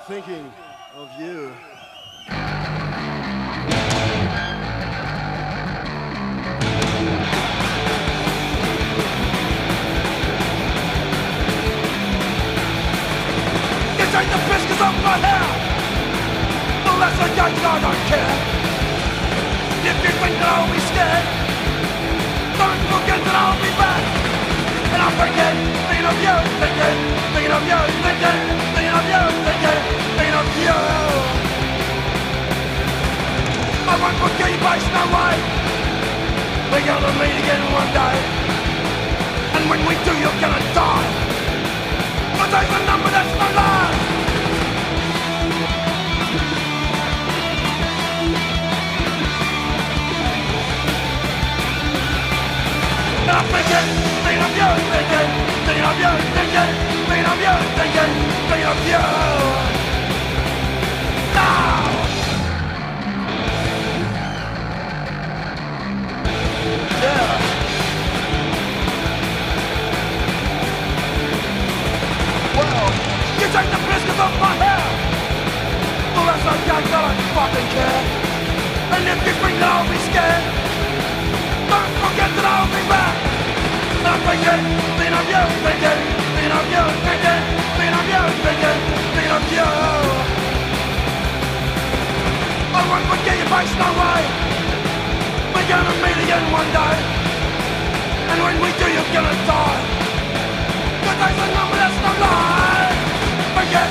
thinking of you. You take the biscuits off my hair, the less I got, I don't care. If you think that I'll be scared, don't forget that I'll be back. And I'm thinking of you, thinking of you, thinking of you, thinking of you. I won't forget your face, no way. We're gonna meet again one day, and when we do, you're gonna die. But there's a number that's no lie. And I'm thinking of you, thinking of you, thinking of you, thinking of you. Now! Yeah. Well, you take the biscuits off my hair. Well, that's okay, I don't fucking care. And if you think that I'll be scared, don't forget that I'll be back. And I'm thinking of you, thinking of you, thinking of you, thinking of you. I won't forget your face, no way. We're gonna meet again one day, and when we do, you're gonna die. But there's a number that's no lie. Forget